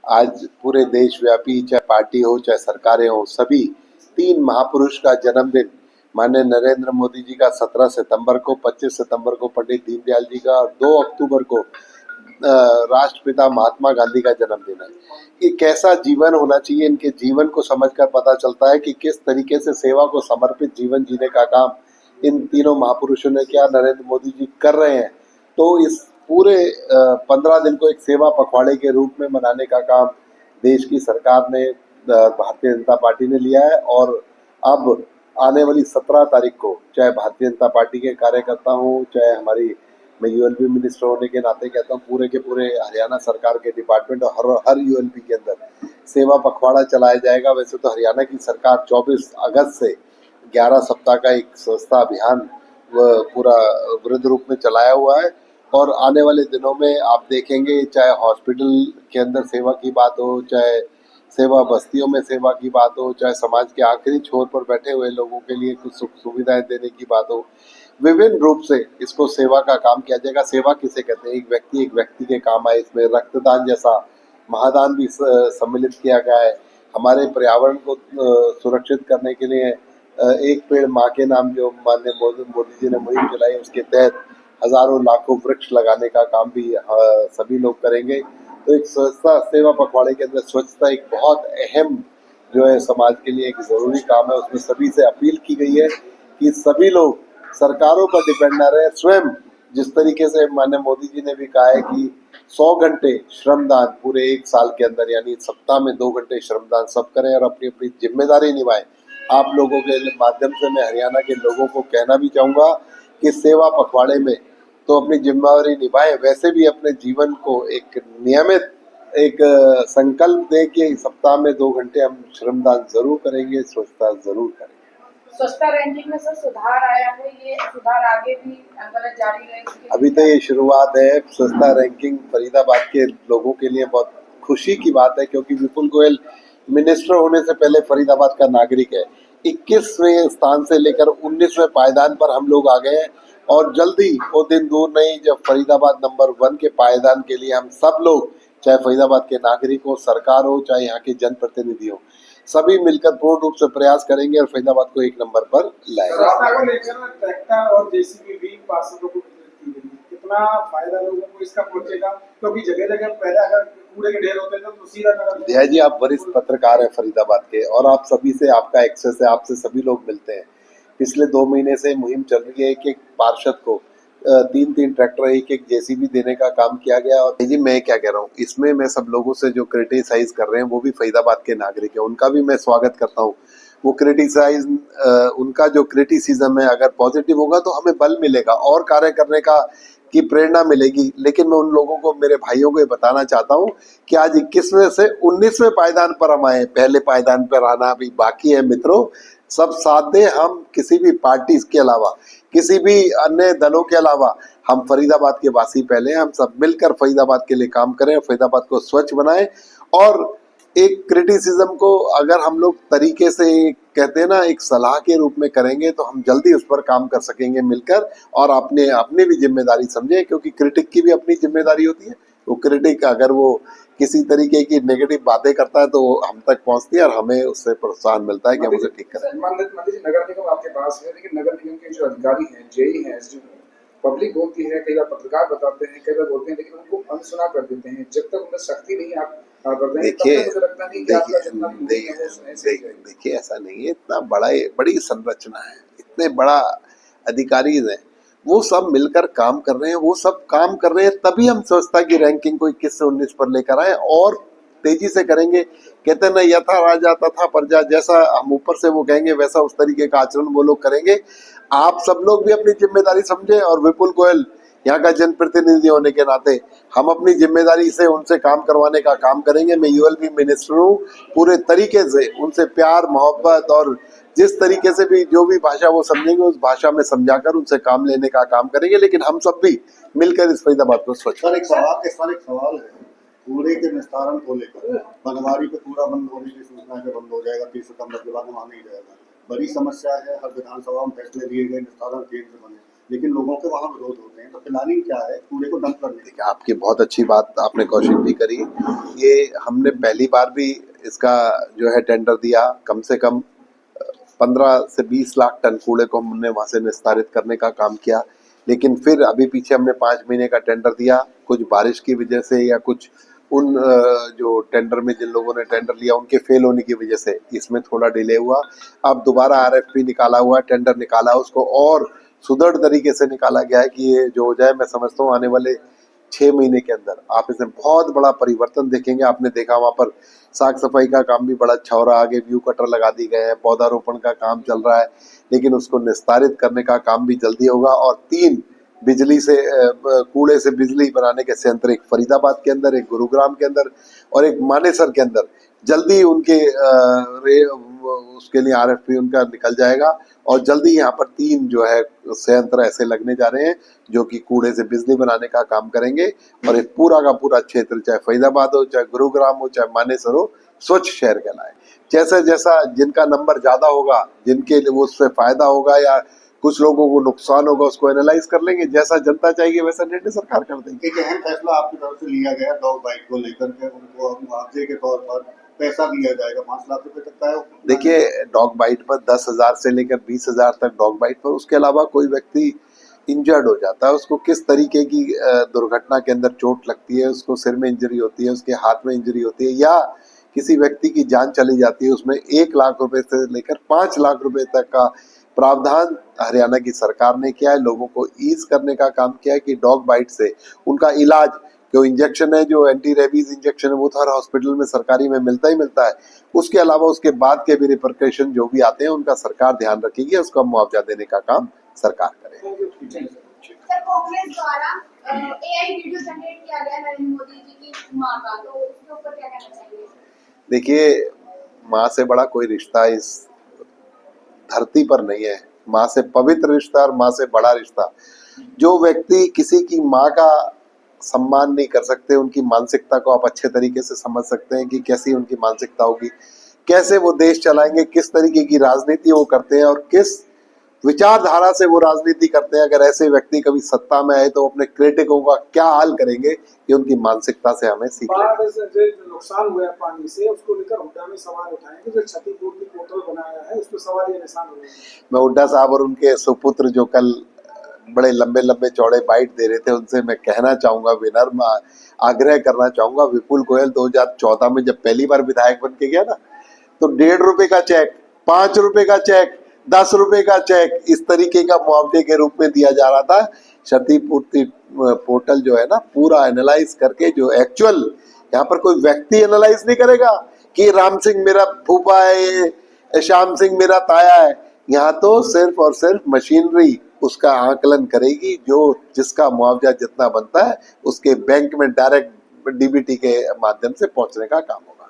आज पूरे देशव्यापी चाहे पार्टी हो चाहे सरकारें हो, सभी तीन महापुरुष का जन्मदिन माननीय नरेंद्र मोदी जी का 17 सितंबर को, 25 सितंबर को पंडित दीनदयाल जी का और 2 अक्टूबर को राष्ट्रपिता महात्मा गांधी का जन्मदिन है। ये कैसा जीवन होना चाहिए, इनके जीवन को समझकर पता चलता है कि किस तरीके से सेवा को समर्पित जीवन जीने का काम इन तीनों महापुरुषों ने किया, नरेंद्र मोदी जी कर रहे हैं। तो इस पूरे 15 दिन को एक सेवा पखवाड़े के रूप में मनाने का काम देश की सरकार ने, भारतीय जनता पार्टी ने लिया है। और अब आने वाली 17 तारीख को चाहे भारतीय जनता पार्टी के कार्यकर्ता हों, चाहे हमारी, मैं यूएलपी मिनिस्टर होने के नाते कहता हूँ, पूरे के पूरे हरियाणा सरकार के डिपार्टमेंट और हर यूएलपी के अंदर सेवा पखवाड़ा चलाया जाएगा। वैसे तो हरियाणा की सरकार 24 अगस्त से 11 सप्ताह का एक स्वच्छता अभियान पूरा वृहद रूप में चलाया हुआ है। और आने वाले दिनों में आप देखेंगे, चाहे हॉस्पिटल के अंदर सेवा की बात हो, चाहे सेवा बस्तियों में सेवा की बात हो, चाहे समाज के आखिरी छोर पर बैठे हुए लोगों के लिए कुछ सुख सुविधाएं देने की बात हो, विभिन्न रूप से इसको सेवा का काम किया जाएगा। सेवा किसे कहते हैं? एक व्यक्ति के काम आए। इसमें रक्तदान जैसा महादान भी सम्मिलित किया गया है। हमारे पर्यावरण को सुरक्षित करने के लिए एक पेड़ माँ के नाम जो माननीय मोदी जी ने मुहिम चलाई, उसके तहत हजारों लाखों वृक्ष लगाने का काम भी सभी लोग करेंगे। तो एक स्वच्छता सेवा पखवाड़े के अंदर स्वच्छता एक बहुत अहम जो है समाज के लिए एक जरूरी काम है। उसमें सभी से अपील की गई है कि सभी लोग सरकारों पर डिपेंड ना रहे, स्वयं जिस तरीके से माननीय मोदी जी ने भी कहा है कि 100 घंटे श्रमदान पूरे एक साल के अंदर, यानी सप्ताह में 2 घंटे श्रमदान सब करें और अपनी अपनी जिम्मेदारी निभाएं। आप लोगों के माध्यम से मैं हरियाणा के लोगों को कहना भी चाहूँगा कि सेवा पखवाड़े में तो अपनी जिम्मेदारी निभाएं, वैसे भी अपने जीवन को एक नियमित एक संकल्प दें कि सप्ताह में 2 घंटे हम श्रमदान जरूर करेंगे, स्वच्छता जरूर करेंगे। स्वच्छता रैंकिंग में सर सुधार आया है, ये सुधार आगे भी अगर जारी रहे? अभी तो ये शुरुआत है। स्वच्छता रैंकिंग फरीदाबाद के लोगों के लिए बहुत खुशी की बात है, क्योंकि विपुल गोयल मिनिस्टर होने से पहले फरीदाबाद का नागरिक है। 21वें स्थान से लेकर 19वें पायदान पर हम लोग आ गए हैं और जल्दी वो दिन दूर नहीं जब फरीदाबाद नंबर 1 के पायदान के लिए हम सब लोग, चाहे फरीदाबाद के नागरिक हो, सरकार हो, चाहे यहाँ के जनप्रतिनिधि हो, सभी मिलकर पूर्ण रूप से प्रयास करेंगे और फरीदाबाद को 1 नंबर पर लाएंगे। ट्रैक्टर और जेसीबी भी पार्षदों को वितरित की गई, कितना फायदा लोगों को इसका पहुंचेगा? क्योंकि जगह जगह पहले अगर कूड़े के ढेर होते थे तो सीधा जय जी, आप वरिष्ठ पत्रकार हैं फरीदाबाद के और आप सभी से आपका एक्सेस है, आपसे सभी लोग मिलते हैं। पिछले 2 महीने से मुहिम चल रही है, एक पार्षद को 3-3 ट्रैक्टर, एक जेसीबी देने का काम किया गया। और जी मैं क्या कह रहा हूँ, इसमें मैं सब लोगों से जो क्रिटिसाइज कर रहे हैं वो भी फरीदाबाद के नागरिक है, उनका भी मैं स्वागत करता हूँ। वो क्रिटिसाइज, उनका जो क्रिटिसिज्म है अगर पॉजिटिव होगा तो हमें बल मिलेगा और कार्य करने का की प्रेरणा मिलेगी। लेकिन मैं उन लोगों को, मेरे भाइयों को ये बताना चाहता हूँ कि आज 21वें से 19वें पायदान पर हम आए, पहले पायदान पर आना अभी बाकी है। मित्रों, सब साथ दें। हम किसी भी पार्टी के अलावा, किसी भी अन्य दलों के अलावा, हम फरीदाबाद के वासी पहले, हम सब मिलकर फरीदाबाद के लिए काम करें, फरीदाबाद को स्वच्छ बनाएं। और एक क्रिटिसिज्म को अगर हम लोग तरीके से कहते हैं ना, एक सलाह के रूप में करेंगे तो हम जल्दी उस पर काम कर सकेंगे मिलकर। और अपने भी जिम्मेदारी समझें, क्योंकि क्रिटिक की भी अपनी जिम्मेदारी होती है। वो क्रिटिक अगर वो किसी तरीके की नेगेटिव बातें करता है तो हम तक पहुंचती है और हमें उससे प्रोत्साहन मिलता है कि हम उसे ठीक करें। नगर निगम आपके पास है, लेकिन नगर निगम के जो अधिकारी हैं, जेई हैं, एसडीओ हैं, पब्लिक बोलती है, कई बार पत्रकार बताते हैं, कई बार बोलते हैं, लेकिन उनको अनसुना कर देते हैं। जब तक उनमें सख्ती नहीं आप देखिए ऐसा नहीं है, इतना बड़ी संरचना है, इतने बड़ा अधिकारी हैं, वो सब मिलकर काम कर रहे हैं, वो सब काम कर रहे हैं, तभी हम स्वच्छता की रैंकिंग को 21 से 19 पर लेकर आए और तेजी से करेंगे। कहते हैं ना, यथा राजा तथा प्रजा, जैसा हम ऊपर से वो कहेंगे वैसा उस तरीके का आचरण वो लोग करेंगे। आप सब लोग भी अपनी जिम्मेदारी समझे और विपुल गोयल यहाँ का जनप्रतिनिधि होने के नाते हम अपनी जिम्मेदारी से उनसे काम करवाने का काम करेंगे। मैं यूएलबी मिनिस्टर हूँ, पूरे तरीके से उनसे प्यार मोहब्बत और जिस तरीके से भी जो भी भाषा वो समझेंगे उस भाषा में समझाकर उनसे काम लेने का काम करेंगे। लेकिन हम सब भी मिलकर इस फरीदाबाद को स्वच्छ। सर एक सवाल है, कूड़े के निस्तारण को लेकर बनवारी पे कूड़ा बंद होने की सूचना है, बंद हो जाएगा 30 सितंबर के बाद, वहाँ नहीं जाएगा। बड़ी समस्या है, हर विधानसभा में फैसले लिए गए, निस्तारण केंद्र बने, लेकिन लोगों के वहाँ विरोध होते हैं। तो प्लानिंग क्या है कूड़े को डंप करने की? आपकी बहुत अच्छी बात आपने कौशिक भी करी। ये हमने पहली बार भी इसका जो है टेंडर दिया, कम से कम 15 से 20 लाख टन कूड़े को हमने वहां से निस्तारित करने का काम किया। लेकिन फिर अभी पीछे हमने 5 महीने का टेंडर दिया, कुछ बारिश की वजह से या कुछ उन जो टेंडर में जिन लोगों ने टेंडर लिया उनके फेल होने की वजह से इसमें थोड़ा डिले हुआ। अब दोबारा आरएफपी निकाला हुआ है, टेंडर निकाला, उसको और सुदृढ़ तरीके से निकाला गया है कि ये जो हो जाए। मैं समझता हूँ आने वाले 6 महीने के अंदर आप इसमें बहुत बड़ा परिवर्तन देखेंगे। आपने देखा वहां पर साफ सफाई का काम भी बड़ा अच्छा हो रहा है, आगे व्यू कटर लगा दी गए हैं, पौधारोपण का काम चल रहा है, लेकिन उसको निस्तारित करने का काम भी जल्दी होगा। और 3 बिजली से कूड़े से बिजली बनाने के संयंत्र, एक फरीदाबाद के अंदर, एक गुरुग्राम के अंदर और एक मानेसर के अंदर, जल्दी उनके उसके लिए आरएफपी उनका निकल जाएगा और जल्दी यहाँ पर 3 जो है संयंत्र ऐसे लगने जा रहे हैं जो कि कूड़े से बिजली बनाने का काम करेंगे। और ये पूरा का पूरा क्षेत्र, चाहे फरीदाबाद हो, चाहे गुरुग्राम हो, चाहे मानेसर हो, स्वच्छ शहर कहलाए। जैसा जैसा जिनका नंबर ज्यादा होगा, जिनके लिए वो उससे फायदा होगा या कुछ लोगों को नुकसान होगा, उसको एनालाइज कर लेंगे। जैसा जनता चाहेगी वैसा निर्णय सरकार कर देंगे। एक अहम फैसला आपकी तरफ से लिया गया डॉग बाइट को लेकर के, उनको मुआवजे के तौर पर पैसा दिया जाएगा 5 लाख रुपए तक का है। देखिए, डॉग बाइट पर 10,000 से लेकर 20,000 तक डॉग बाइट पर, उसके अलावा कोई व्यक्ति इंजर्ड हो जाता है, उसको किस तरीके की दुर्घटना के अंदर चोट लगती है, उसको सिर में इंजरी होती है, उसके हाथ में इंजरी होती है या किसी व्यक्ति की जान चली जाती है, उसमें 1 लाख रुपए से लेकर 5 लाख रुपए तक का प्रावधान हरियाणा की सरकार ने किया है। लोगों को ईज करने का काम किया है कि डॉग बाइट से उनका इलाज, जो इंजेक्शन है, जो एंटी रेबीज इंजेक्शन है, वो तो हर हॉस्पिटल में सरकारी में मिलता ही मिलता है। उसके अलावा उसके बाद के भी रिपरकशन जो भी आते हैं उनका सरकार ध्यान रखेगी, उसका मुआवजा देने का काम सरकार करेगी। सर, कांग्रेस द्वारा एआई वीडियो जनरेट किया गया नरेंद्र मोदी जी की मां का, तो उसके ऊपर क्या कहना चाहिए? देखिए, माँ से बड़ा कोई रिश्ता इस धरती पर नहीं है। माँ से पवित्र रिश्ता और माँ से बड़ा रिश्ता। जो व्यक्ति किसी की माँ का सम्मान नहीं कर सकते, उनकी मानसिकता को आप अच्छे तरीके से समझ सकते हैं कि कैसी उनकी मानसिकता होगी, कैसे वो देश चलाएंगे, किस तरीके की राजनीति वो करते हैं और किस विचारधारा से वो राजनीति करते हैं। अगर ऐसे व्यक्ति कभी सत्ता में आए तो अपने क्रिटिकों का क्या हाल करेंगे, ये उनकी मानसिकता से हमें सीख बाढ़ से जो नुकसान हुआ है पानी से, उसको लेकर हुड्डा में सवाल उठाएंगे। जो क्षतिपूर्ति पोर्टल बनाया है उस पर सवाल ये निशान हो रहे हैं। मैं हुड्डा साहब और उनके सुपुत्र जो कल बड़े लंबे लंबे चौड़े बाइट दे रहे थे, उनसे मैं कहना चाहूंगा, विनम्र आग्रह करना चाहूंगा, विपुल गोयल 2014 में जब पहली बार विधायक बन के गया ना, तो 1.5 रुपए का चेक, 5 रुपए का चेक, 10 रुपए का चेक, इस तरीके का मुआवजे के रूप में दिया जा रहा था। क्षतिपूर्ति पोर्टल जो है ना, पूरा एनालाइज करके, जो एक्चुअल, यहाँ पर कोई व्यक्ति एनालाइज नहीं करेगा कि राम सिंह मेरा फूफा है, श्याम सिंह मेरा ताया है। यहाँ तो सिर्फ और सिर्फ मशीनरी उसका आकलन करेगी, जो जिसका मुआवजा जितना बनता है उसके बैंक में डायरेक्ट डीबीटी के माध्यम से पहुंचने का काम होगा।